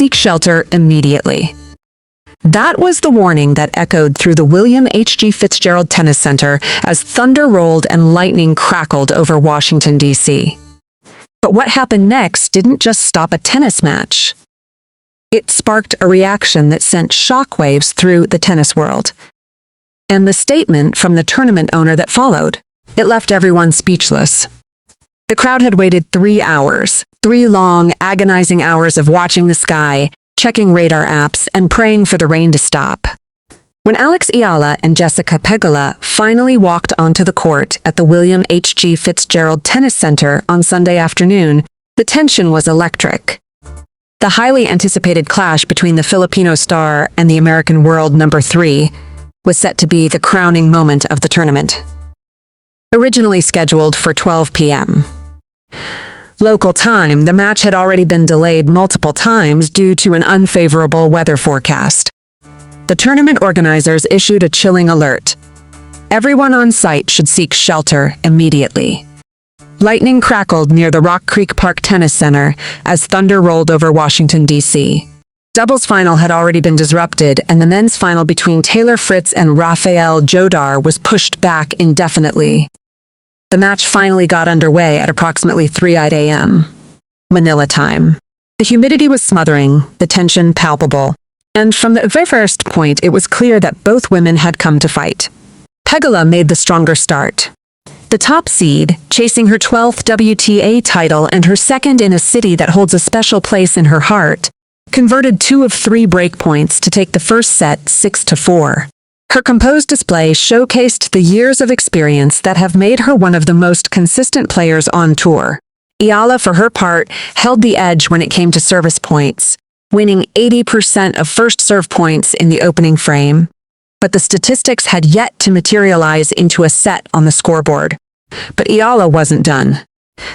seek shelter immediately. That was the warning that echoed through the William H.G. Fitzgerald Tennis Center as thunder rolled and lightning crackled over Washington, D.C. But what happened next didn't just stop a tennis match. It sparked a reaction that sent shockwaves through the tennis world. And the statement from the tournament owner that followed, it left everyone speechless. The crowd had waited 3 hours, 3 long, agonizing hours of watching the sky, checking radar apps, and praying for the rain to stop. When Eala and Jessica Pegula finally walked onto the court at the William H.G. Fitzgerald Tennis Center on Sunday afternoon, the tension was electric. The highly anticipated clash between the Filipino star and the American world number 3 was set to be the crowning moment of the tournament. Originally scheduled for 12 p.m. local time, the match had already been delayed multiple times due to an unfavorable weather forecast. The tournament organizers issued a chilling alert. Everyone on site should seek shelter immediately. Lightning crackled near the Rock Creek Park Tennis Center as thunder rolled over Washington, D.C. Doubles final had already been disrupted, and the men's final between Taylor Fritz and Rafael Jodar was pushed back indefinitely. The match finally got underway at approximately 3 a.m. Manila time. The humidity was smothering, the tension palpable, and from the very first point it was clear that both women had come to fight. Pegula made the stronger start. The top seed, chasing her 12th WTA title and her second in a city that holds a special place in her heart, converted 2 of 3 breakpoints to take the first set 6-4. Her composed display showcased the years of experience that have made her one of the most consistent players on tour. Eala, for her part, held the edge when it came to service points, winning 80% of first serve points in the opening frame. But the statistics had yet to materialize into a set on the scoreboard. But Eala wasn't done.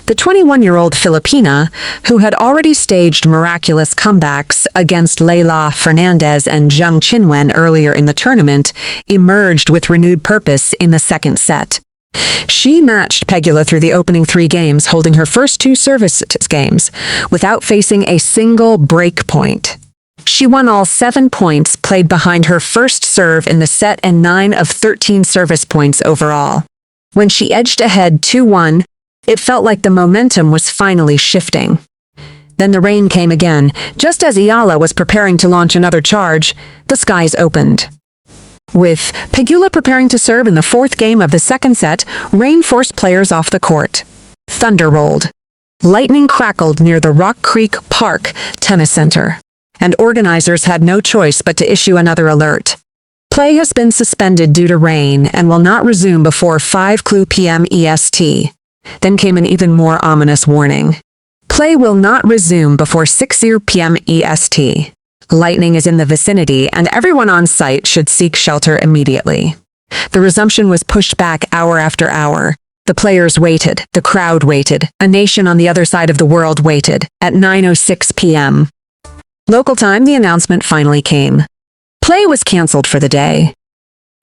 The 21-year-old Filipina, who had already staged miraculous comebacks against Leylah Fernandez and Zheng Qinwen earlier in the tournament, emerged with renewed purpose in the second set. She matched Pegula through the opening 3 games, holding her first 2 service games, without facing a single break point. She won all 7 points played behind her first serve in the set and 9 of 13 service points overall. When she edged ahead 2-1, it felt like the momentum was finally shifting. Then the rain came again. Just as Eala was preparing to launch another charge, the skies opened. With Pegula preparing to serve in the 4th game of the second set, rain forced players off the court. Thunder rolled. Lightning crackled near the Rock Creek Park Tennis Center, and organizers had no choice but to issue another alert. Play has been suspended due to rain and will not resume before 5 p.m. EST. Then came an even more ominous warning. Play will not resume before 6 p.m. EST. Lightning is in the vicinity, and everyone on site should seek shelter immediately. The resumption was pushed back hour after hour. The players waited, the crowd waited, a nation on the other side of the world waited. At 9:06 p.m. local time, the announcement finally came. Play was canceled for the day.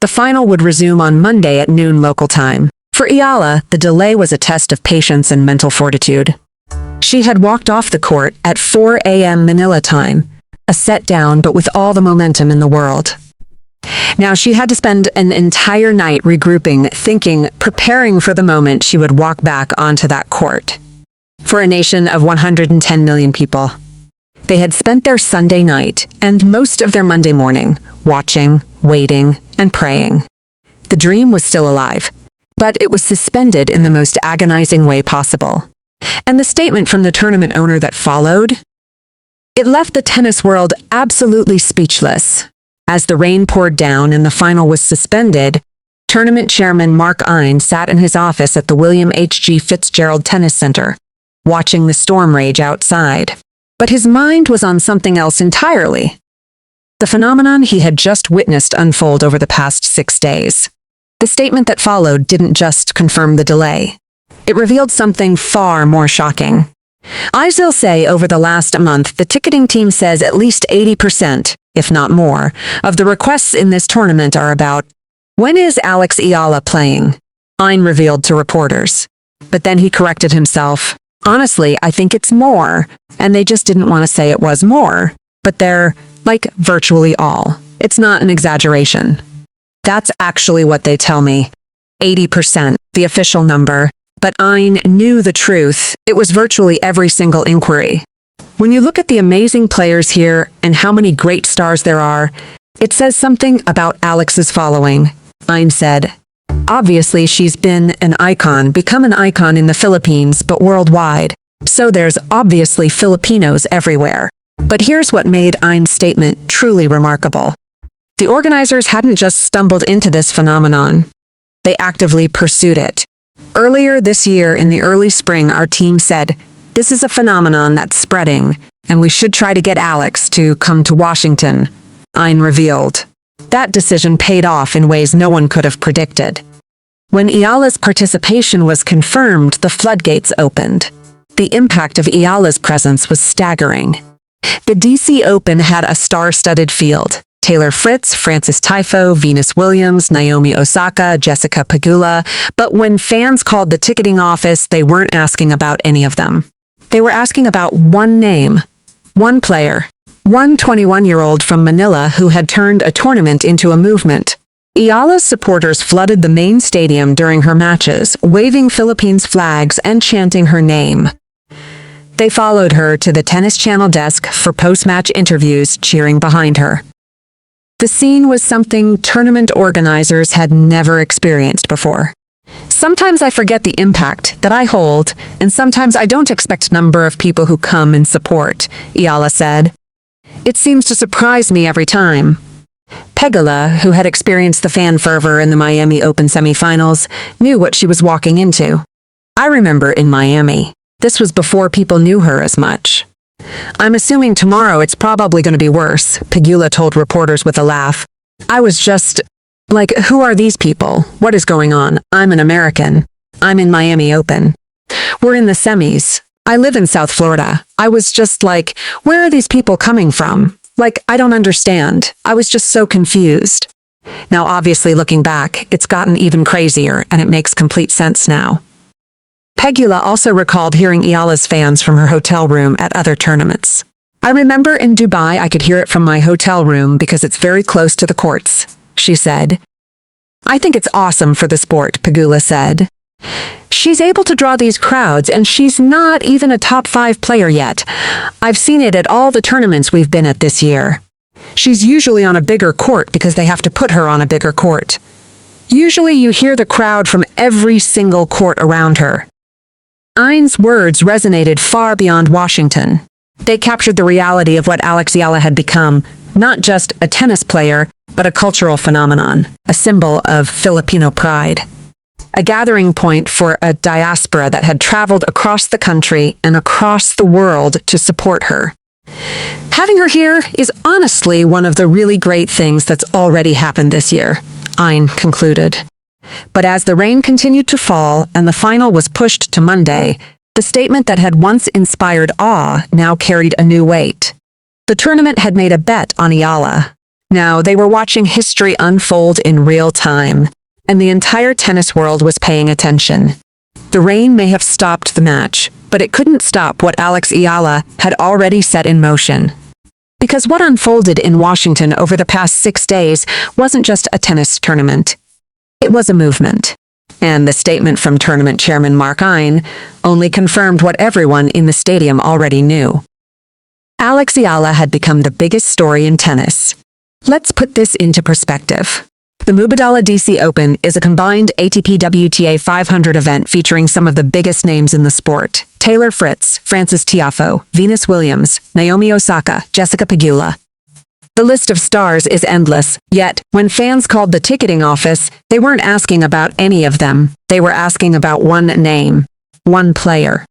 The final would resume on Monday at noon local time. For Eala, the delay was a test of patience and mental fortitude. She had walked off the court at 4 a.m. Manila time, a set down but with all the momentum in the world. Now she had to spend an entire night regrouping, thinking, preparing for the moment she would walk back onto that court. For a nation of 110 million people, they had spent their Sunday night and most of their Monday morning watching, waiting, and praying. The dream was still alive, but it was suspended in the most agonizing way possible. And the statement from the tournament owner that followed? It left the tennis world absolutely speechless. As the rain poured down and the final was suspended, tournament chairman Mark Ine sat in his office at the William H.G. Fitzgerald Tennis Center, watching the storm rage outside. But his mind was on something else entirely. The phenomenon he had just witnessed unfold over the past 6 days. The statement that followed didn't just confirm the delay. It revealed something far more shocking. I'll say over the last month, the ticketing team says at least 80%, if not more, of the requests in this tournament are about, when is Eala playing? Ine revealed to reporters. But then he corrected himself. Honestly, I think it's more, and they just didn't want to say it was more. But they're, like, virtually all. It's not an exaggeration. That's actually what they tell me. 80%, the official number. But Ein knew the truth. It was virtually every single inquiry. When you look at the amazing players here and how many great stars there are, it says something about Alex's following. Ein said, obviously she's been an icon, become an icon in the Philippines, but worldwide. So there's obviously Filipinos everywhere. But here's what made Ein's statement truly remarkable. The organizers hadn't just stumbled into this phenomenon. They actively pursued it. Earlier this year, in the early spring, our team said, this is a phenomenon that's spreading, and we should try to get Alex to come to Washington, Ein revealed. That decision paid off in ways no one could have predicted. When Eala's participation was confirmed, the floodgates opened. The impact of Eala's presence was staggering. The DC Open had a star-studded field. Taylor Fritz, Frances Tifo, Venus Williams, Naomi Osaka, Jessica Pegula. But when fans called the ticketing office, they weren't asking about any of them. They were asking about one name, one player, one 21-year-old from Manila who had turned a tournament into a movement. Eala's supporters flooded the main stadium during her matches, waving Philippines flags and chanting her name. They followed her to the Tennis Channel desk for post-match interviews, cheering behind her. The scene was something tournament organizers had never experienced before. Sometimes I forget the impact that I hold, and sometimes I don't expect a number of people who come and support, Eala said. It seems to surprise me every time. Pegula, who had experienced the fan fervor in the Miami Open semifinals, knew what she was walking into. I remember in Miami. This was before people knew her as much. I'm assuming tomorrow it's probably going to be worse, Pegula told reporters with a laugh. I was just, like, who are these people? What is going on? I'm an American. I'm in Miami Open. We're in the semis. I live in South Florida. I was just like, where are these people coming from? Like, I don't understand. I was just so confused. Now, obviously, looking back, it's gotten even crazier, and it makes complete sense now. Pegula also recalled hearing Eala's fans from her hotel room at other tournaments. I remember in Dubai I could hear it from my hotel room because it's very close to the courts, she said. I think it's awesome for the sport, Pegula said. She's able to draw these crowds, and she's not even a top 5 player yet. I've seen it at all the tournaments we've been at this year. She's usually on a bigger court because they have to put her on a bigger court. Usually you hear the crowd from every single court around her. Ein's words resonated far beyond Washington. They captured the reality of what Alex Eala had become, not just a tennis player, but a cultural phenomenon, a symbol of Filipino pride. A gathering point for a diaspora that had traveled across the country and across the world to support her. Having her here is honestly one of the really great things that's already happened this year, Ein concluded. But as the rain continued to fall and the final was pushed to Monday, the statement that had once inspired awe now carried a new weight. The tournament had made a bet on Eala. Now they were watching history unfold in real time, and the entire tennis world was paying attention. The rain may have stopped the match, but it couldn't stop what Alex Eala had already set in motion. Because what unfolded in Washington over the past 6 days wasn't just a tennis tournament. It was a movement, and the statement from tournament chairman Mark Ein only confirmed what everyone in the stadium already knew. Alex Eala had become the biggest story in tennis. Let's put this into perspective. The Mubadala DC Open is a combined ATP WTA 500 event featuring some of the biggest names in the sport. Taylor Fritz, Frances Tiafoe, Venus Williams, Naomi Osaka, Jessica Pegula. The list of stars is endless, yet, when fans called the ticketing office, they weren't asking about any of them. They were asking about one name, one player.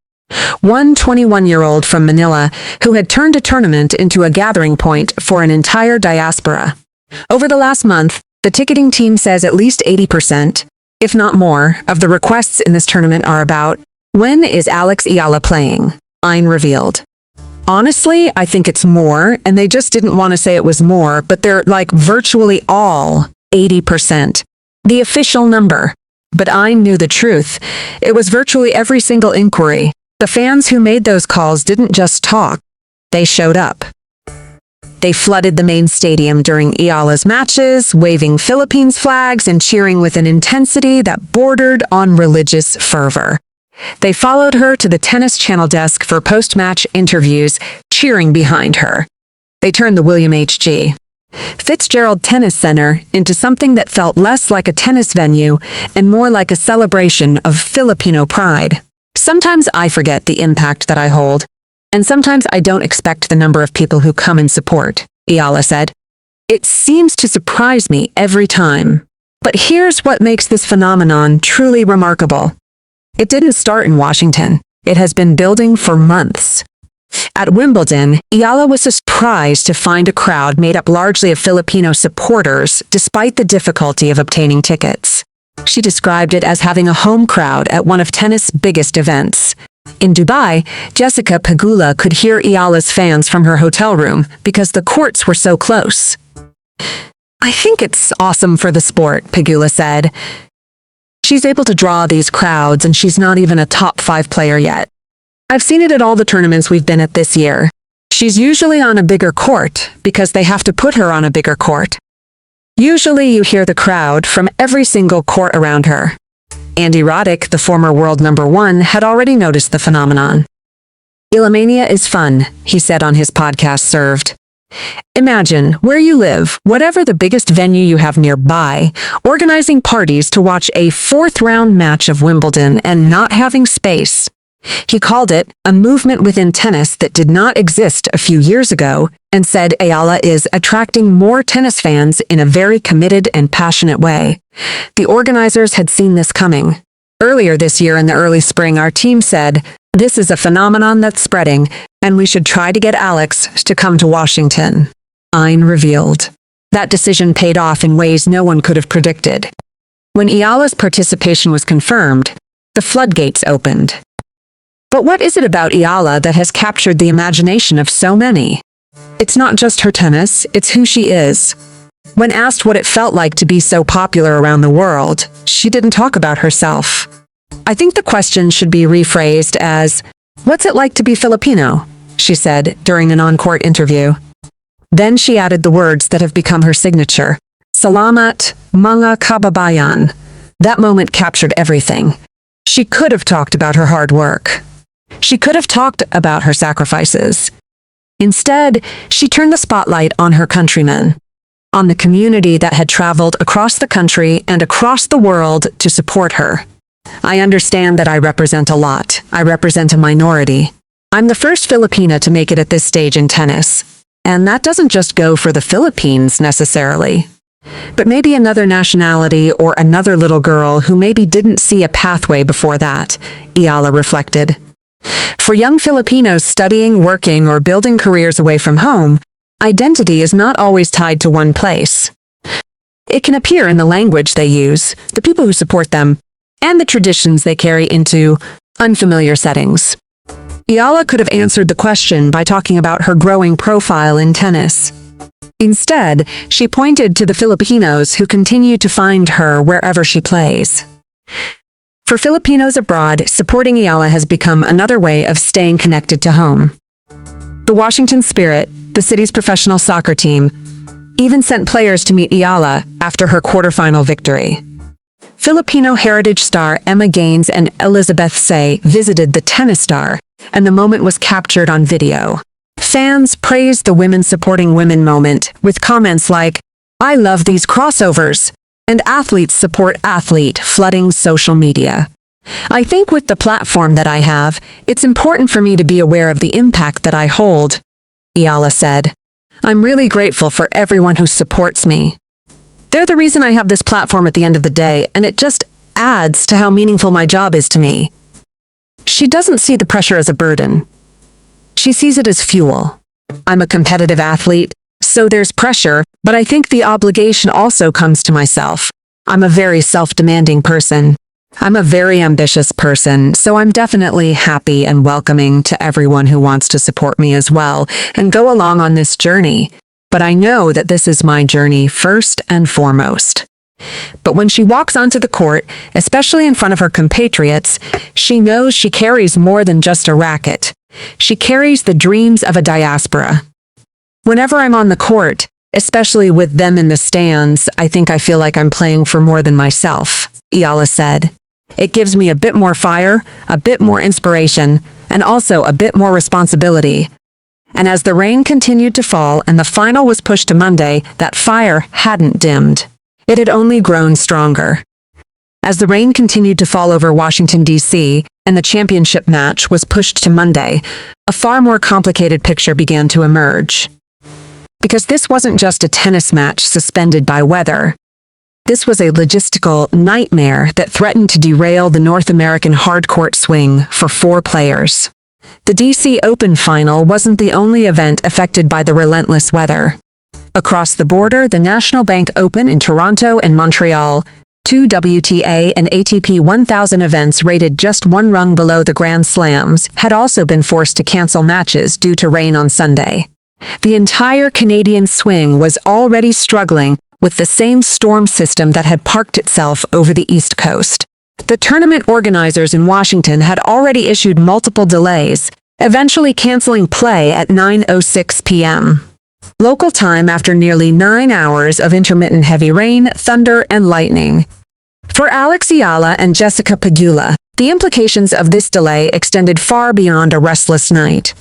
One 21-year-old from Manila who had turned a tournament into a gathering point for an entire diaspora. Over the last month, the ticketing team says at least 80%, if not more, of the requests in this tournament are about, when is Alex Eala playing? Ein revealed. Honestly, I think it's more, and they just didn't want to say it was more, but they're like virtually all 80%. The official number. But I knew the truth. It was virtually every single inquiry. The fans who made those calls didn't just talk. They showed up. They flooded the main stadium during Eala's matches, waving Philippines flags and cheering with an intensity that bordered on religious fervor. They followed her to the Tennis Channel desk for post-match interviews, cheering behind her. They turned the William H.G. Fitzgerald Tennis Center into something that felt less like a tennis venue and more like a celebration of Filipino pride. Sometimes I forget the impact that I hold, and sometimes I don't expect the number of people who come and support, Eala said. It seems to surprise me every time. But here's what makes this phenomenon truly remarkable. It didn't start in Washington. It has been building for months. At Wimbledon, Eala was surprised to find a crowd made up largely of Filipino supporters, despite the difficulty of obtaining tickets. She described it as having a home crowd at one of tennis' biggest events. In Dubai, Jessica Pegula could hear Eala's fans from her hotel room because the courts were so close. I think it's awesome for the sport, Pegula said. She's able to draw these crowds and she's not even a top 5 player yet. I've seen it at all the tournaments we've been at this year. She's usually on a bigger court because they have to put her on a bigger court. Usually you hear the crowd from every single court around her. Andy Roddick, the former world #1, had already noticed the phenomenon. Ealamania is fun, he said on his podcast Served. Imagine, where you live, whatever the biggest venue you have nearby, organizing parties to watch a 4th-round match of Wimbledon and not having space. He called it a movement within tennis that did not exist a few years ago and said Eala is attracting more tennis fans in a very committed and passionate way. The organizers had seen this coming. Earlier this year in the early spring, our team said, "This is a phenomenon that's spreading, and we should try to get Alex to come to Washington." Ein revealed. That decision paid off in ways no one could have predicted. When Eala's participation was confirmed, the floodgates opened. But what is it about Eala that has captured the imagination of so many? It's not just her tennis, it's who she is. When asked what it felt like to be so popular around the world, she didn't talk about herself. I think the question should be rephrased as, "What's it like to be Filipino?" she said during an on-court interview. Then she added the words that have become her signature. Salamat, mga kababayan. That moment captured everything. She could have talked about her hard work. She could have talked about her sacrifices. Instead, she turned the spotlight on her countrymen, on the community that had traveled across the country and across the world to support her. I understand that I represent a lot. I represent a minority. I'm the first Filipina to make it at this stage in tennis. And that doesn't just go for the Philippines necessarily. But maybe another nationality or another little girl who maybe didn't see a pathway before that, Eala reflected. For young Filipinos studying, working, or building careers away from home, identity is not always tied to one place. It can appear in the language they use, the people who support them, and the traditions they carry into unfamiliar settings. Eala could have answered the question by talking about her growing profile in tennis. Instead, she pointed to the Filipinos who continue to find her wherever she plays. For Filipinos abroad, supporting Eala has become another way of staying connected to home. The Washington Spirit, the city's professional soccer team, even sent players to meet Eala after her quarterfinal victory. Filipino heritage star Emma Gaines and Elizabeth Say visited the tennis star, and the moment was captured on video. Fans praised the women supporting women moment with comments like, "I love these crossovers," and "athletes support athlete," flooding social media. I think with the platform that I have, it's important for me to be aware of the impact that I hold, Eala said. I'm really grateful for everyone who supports me. They're the reason I have this platform at the end of the day, and it just adds to how meaningful my job is to me. She doesn't see the pressure as a burden. She sees it as fuel. I'm a competitive athlete, so there's pressure, but I think the obligation also comes to myself. I'm a very self-demanding person. I'm a very ambitious person, so I'm definitely happy and welcoming to everyone who wants to support me as well and go along on this journey. But I know that this is my journey first and foremost. But when she walks onto the court, especially in front of her compatriots, she knows she carries more than just a racket. She carries the dreams of a diaspora. Whenever I'm on the court, especially with them in the stands, I think I feel like I'm playing for more than myself, Eala said. It gives me a bit more fire, a bit more inspiration, and also a bit more responsibility. And as the rain continued to fall and the final was pushed to Monday, that fire hadn't dimmed. It had only grown stronger. As the rain continued to fall over Washington, D.C., and the championship match was pushed to Monday, a far more complicated picture began to emerge. Because this wasn't just a tennis match suspended by weather. This was a logistical nightmare that threatened to derail the North American hardcourt swing for 4 players. The DC Open final wasn't the only event affected by the relentless weather. Across the border, the National Bank Open in Toronto and Montreal, 2 WTA and ATP 1000 events rated just one rung below the Grand Slams, had also been forced to cancel matches due to rain on Sunday. The entire Canadian swing was already struggling with the same storm system that had parked itself over the East Coast. The tournament organizers in Washington had already issued multiple delays, eventually canceling play at 9:06 p.m. local time after nearly 9 hours of intermittent heavy rain, thunder, and lightning. For Eala and Jessica Pegula, the implications of this delay extended far beyond a restless night.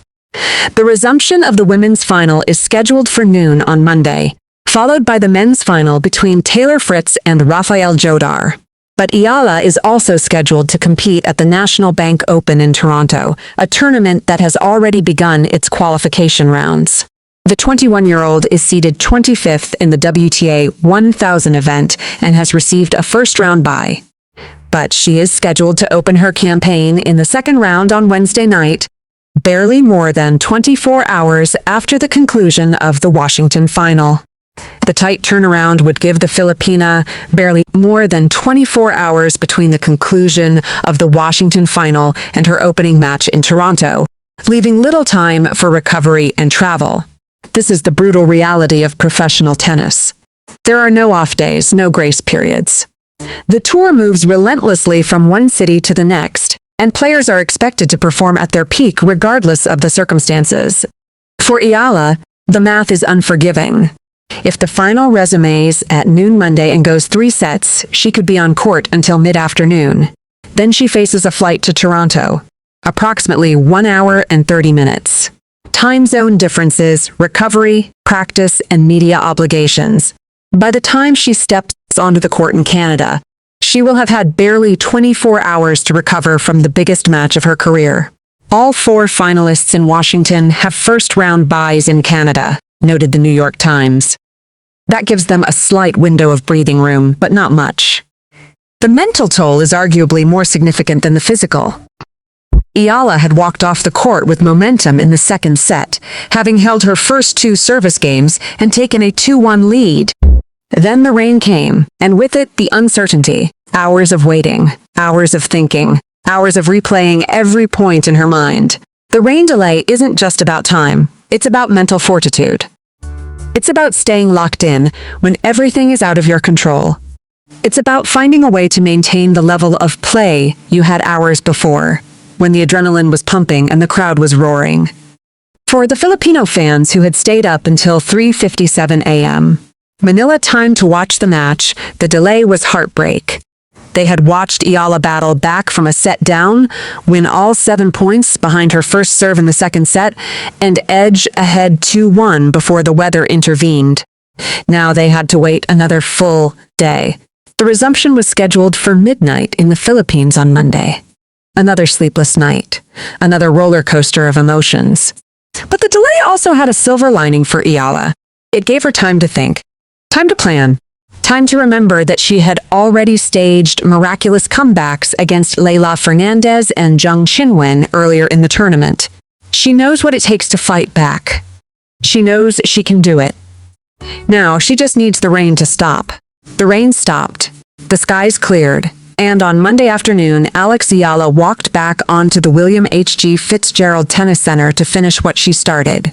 The resumption of the women's final is scheduled for noon on Monday, followed by the men's final between Taylor Fritz and Rafael Jodar. But Eala is also scheduled to compete at the National Bank Open in Toronto, a tournament that has already begun its qualification rounds. The 21-year-old is seeded 25th in the WTA 1000 event and has received a first-round bye. But she is scheduled to open her campaign in the second round on Wednesday night, barely more than 24 hours after the conclusion of the Washington final. The tight turnaround would give the Filipina barely more than 24 hours between the conclusion of the Washington final and her opening match in Toronto, leaving little time for recovery and travel. This is the brutal reality of professional tennis. There are no off days, no grace periods. The tour moves relentlessly from one city to the next, and players are expected to perform at their peak regardless of the circumstances. For Eala, the math is unforgiving. If the final resumes at noon Monday and goes 3 sets, she could be on court until mid-afternoon. Then she faces a flight to Toronto, approximately 1 hour and 30 minutes. Time zone differences, recovery, practice, and media obligations. By the time she steps onto the court in Canada, she will have had barely 24 hours to recover from the biggest match of her career. All 4 finalists in Washington have first-round byes in Canada, noted the New York Times. That gives them a slight window of breathing room, but not much. The mental toll is arguably more significant than the physical. Eala had walked off the court with momentum in the second set, having held her first 2 service games and taken a 2-1 lead. Then the rain came, and with it the uncertainty, hours of waiting, hours of thinking, hours of replaying every point in her mind. The rain delay isn't just about time, it's about mental fortitude. It's about staying locked in when everything is out of your control. It's about finding a way to maintain the level of play you had hours before, when the adrenaline was pumping and the crowd was roaring. For the Filipino fans who had stayed up until 3:57 a.m., Manila time to watch the match, the delay was heartbreak. They had watched Eala battle back from a set down, win all 7 points behind her first serve in the second set, and edge ahead 2-1 before the weather intervened. Now they had to wait another full day. The resumption was scheduled for midnight in the Philippines on Monday. Another sleepless night, another roller coaster of emotions. But the delay also had a silver lining for Eala. It gave her time to think, time to plan, time to remember that she had already staged miraculous comebacks against Leylah Fernandez and Zheng Qinwen earlier in the tournament. She knows what it takes to fight back. She knows she can do it. Now she just needs the rain to stop. The rain stopped. The skies cleared. And on Monday afternoon, Eala walked back onto the William H.G. Fitzgerald Tennis Center to finish what she started.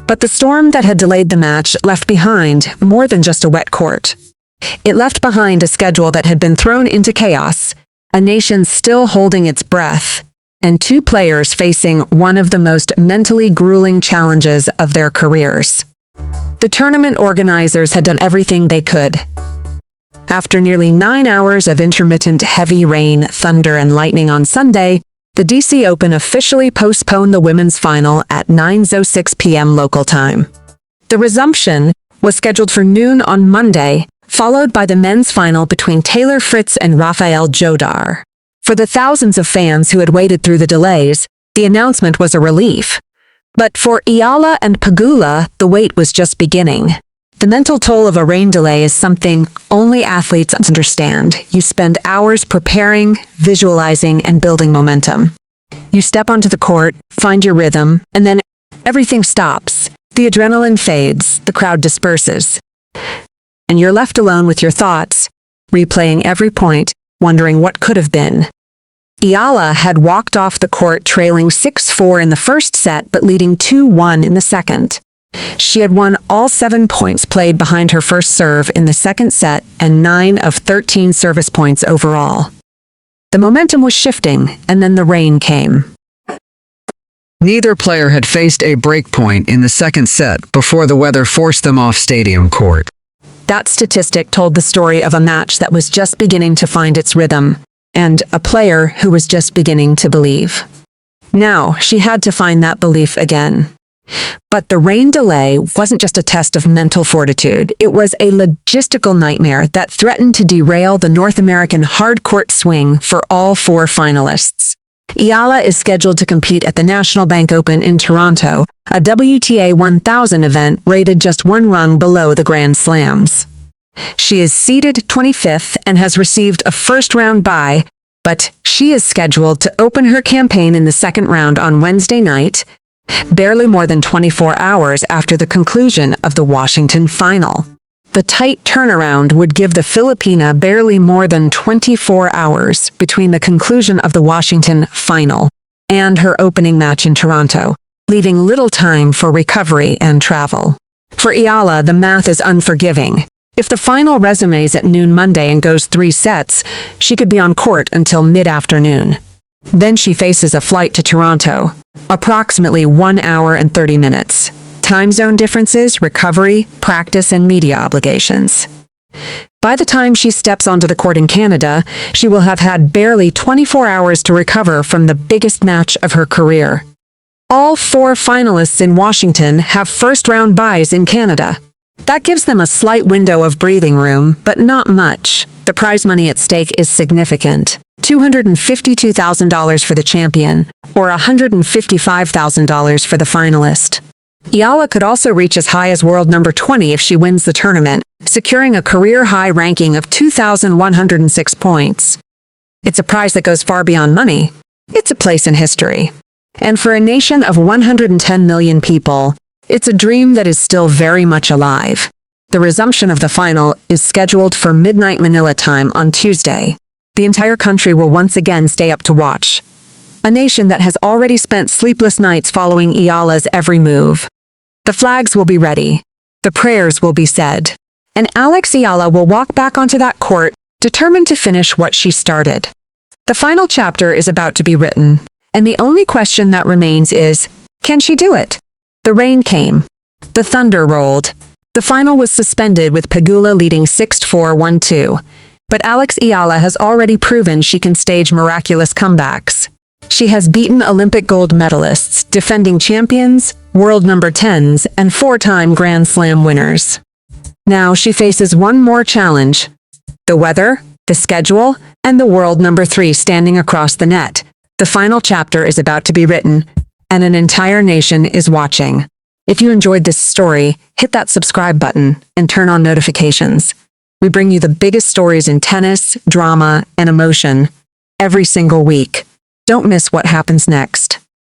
But the storm that had delayed the match left behind more than just a wet court. It left behind a schedule that had been thrown into chaos, a nation still holding its breath, and two players facing one of the most mentally grueling challenges of their careers. The tournament organizers had done everything they could. After nearly 9 hours of intermittent heavy rain, thunder, and lightning on Sunday, the DC Open officially postponed the women's final at 9:06 p.m. local time. The resumption was scheduled for noon on Monday, followed by the men's final between Taylor Fritz and Rafael Jodar. For the thousands of fans who had waited through the delays, the announcement was a relief. But for Eala and Pegula, the wait was just beginning. The mental toll of a rain delay is something only athletes understand. You spend hours preparing, visualizing, and building momentum. You step onto the court, find your rhythm, and then everything stops. The adrenaline fades, the crowd disperses. And you're left alone with your thoughts, replaying every point, wondering what could have been. Eala had walked off the court trailing 6-4 in the first set but leading 2-1 in the second. She had won all 7 points played behind her first serve in the second set and 9 of 13 service points overall. The momentum was shifting, and then the rain came. Neither player had faced a break point in the second set before the weather forced them off stadium court. That statistic told the story of a match that was just beginning to find its rhythm, and a player who was just beginning to believe. Now, she had to find that belief again. But the rain delay wasn't just a test of mental fortitude, it was a logistical nightmare that threatened to derail the North American hard-court swing for all 4 finalists. Eala is scheduled to compete at the National Bank Open in Toronto, a WTA 1000 event rated just 1 rung below the Grand Slams. She is seeded 25th and has received a first-round bye, but she is scheduled to open her campaign in the second round on Wednesday night, barely more than 24 hours after the conclusion of the Washington final. The tight turnaround would give the Filipina barely more than 24 hours between the conclusion of the Washington final and her opening match in Toronto, leaving little time for recovery and travel. For Eala, the math is unforgiving. If the final resumes at noon Monday and goes 3 sets, she could be on court until mid-afternoon. Then she faces a flight to Toronto, approximately 1 hour and 30 minutes. Time zone differences, recovery, practice, and media obligations. By the time she steps onto the court in Canada, she will have had barely 24 hours to recover from the biggest match of her career. All 4 finalists in Washington have first-round byes in Canada. That gives them a slight window of breathing room, but not much. The prize money at stake is significant. $252,000 for the champion, or $155,000 for the finalist. Eala could also reach as high as world number 20 if she wins the tournament, securing a career-high ranking of 2,106 points. It's a prize that goes far beyond money. It's a place in history. And for a nation of 110 million people, it's a dream that is still very much alive. The resumption of the final is scheduled for midnight Manila time on Tuesday. The entire country will once again stay up to watch. A nation that has already spent sleepless nights following Eala's every move. The flags will be ready. The prayers will be said. And Alex Eala will walk back onto that court, determined to finish what she started. The final chapter is about to be written, and the only question that remains is, can she do it? The rain came. The thunder rolled. The final was suspended with Pegula leading 6-4, 1-2. But Alex Eala has already proven she can stage miraculous comebacks. She has beaten Olympic gold medalists, defending champions, world number 10s, and 4-time Grand Slam winners. Now she faces one more challenge: the weather, the schedule, and the world number 3 standing across the net. The final chapter is about to be written, and an entire nation is watching. If you enjoyed this story, hit that subscribe button and turn on notifications. We bring you the biggest stories in tennis, drama, and emotion every single week. Don't miss what happens next.